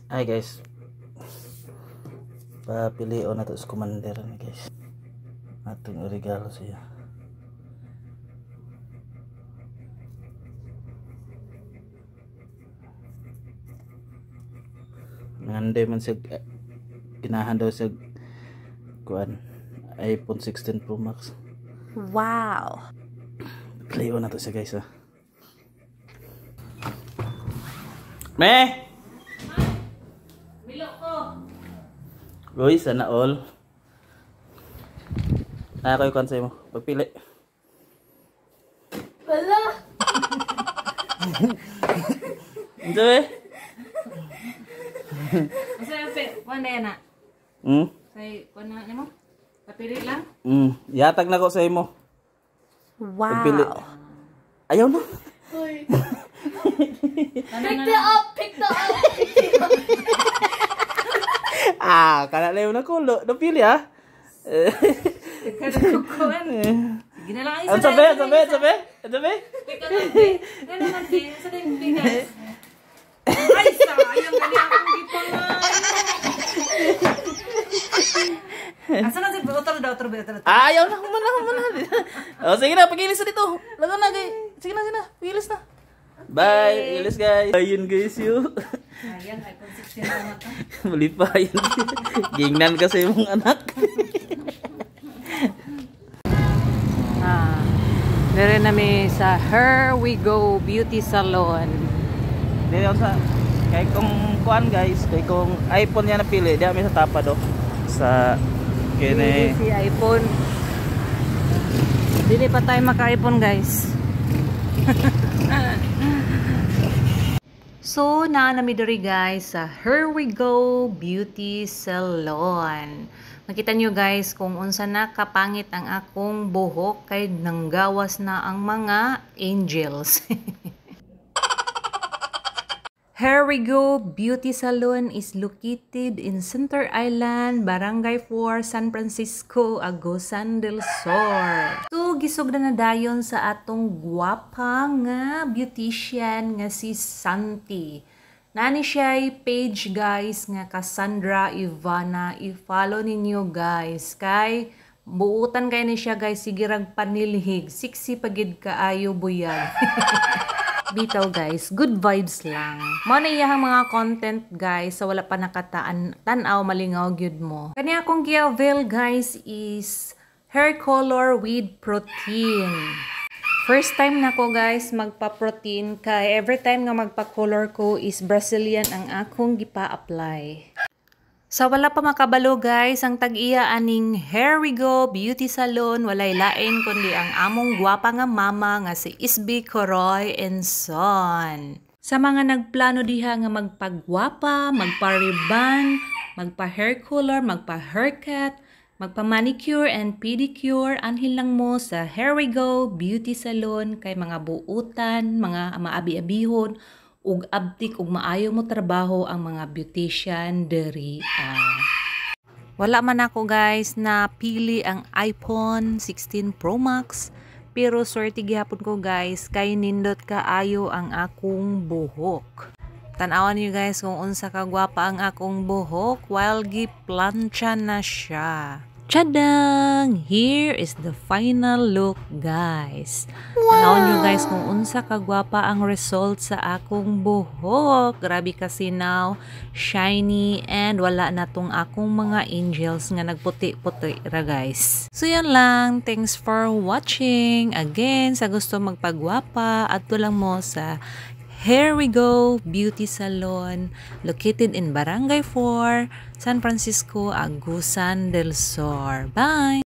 Ay guys, papilion na to sa commander ni guys. Atong regalo siya. Nanday man sa ginahan daw sa kuan iPhone 16 Pro Max. Wow. Pilion na to siya guys. Me! Uy, sana all. Ako yung kansay mo. Pagpili. Wala. Ito eh. Masaya pe, wala na. Say, wala na mo? Papili lang? Yatag na ko sa imo. Wow. Pagpili. Ayaw na. Pick the up, pick the up, pick the up. Kana na yung nakulo. Napili ah. Kada kukuan. Sige na lang isa. Ang sabi. Teka lang, be. Ano naman, be? Sa din, guys. Ay, sayang. Gali akong gipangan. Asa na, otro. Ayaw na. Humana. O, sige na. Pagilis na dito. Lagan na, guys. Sige na. Pagilis na. Bye. Pagilis, guys. Ayun, guys, yun. Sayang, iPhone 16 na mata. Mali pa yun. Gingnan kasi yung anak. Dere nami sa Here We Go Beauty Salon. Dito sa kay kung kuan guys, kay kung iPhone yan napili, di kami sa tapa do. Sa kene Si iPhone. Dili pa tayo maka-iPhone guys. So, naanami diri guys sa Here We Go Beauty Salon. Makita nyo guys kung unsa na kapangit ang akong buhok kay nanggawas na ang mga angels. Here We Go Beauty Salon is located in Center Island, Barangay 4, San Francisco, Agusan del Sur. So, gisugda na dayon sa atong gwapa nga beautician nga si Santi. Nani siya page guys nga Cassandra Ivana. I-follow ninyo guys. Kay buutan kay ni siya guys. Sige rag panilhig. Sexy pagid kaayo buyag. Bitaw guys. Good vibes lang. Mao na iyang mga content guys. Sa wala pa nakataan. Tanaw malingaw gyud mo. Kani akong gi-avail guys is hair color with protein. First time na ko guys magpa-protein kay every time nga magpa-color ko is Brazilian ang akong gipa-apply. Sa wala pa makabalo guys, ang tag-iya aning Here We Go Beauty Salon walay lain kundi ang among gwapa nga mama nga si Isby Coroy and Son. Sa mga nagplano diha nga magpagwapa, magpa-ribbon, magpa-hair color, magpa-haircut, magpa-manicure and pedicure, anhin lang mo sa Here We Go Beauty Salon kay mga buutan, mga maabi-abihon, ug abtik ug maayo mo trabaho ang mga beautician diri. Wala man ako guys na pili ang iPhone 16 Pro Max, pero swerte gihapon ko guys kay nindot kaayo ang akong buhok. Tanawan niyo guys kung unsa ka gwapa ang akong buhok while gi-plancha na siya. Tadang! Here is the final look guys. Wow! Tanawan niyo guys kung unsa ka gwapa ang result sa akong buhok. Grabe kasi now, shiny and wala na tong akong mga angels nga nagputi-puti ra guys. So yan lang. Thanks for watching. Again, sa gusto magpagwapa, adto lang mo sa Here We Go Beauty Salon located in Barangay 4, San Francisco, Agusan del Sur. Bye!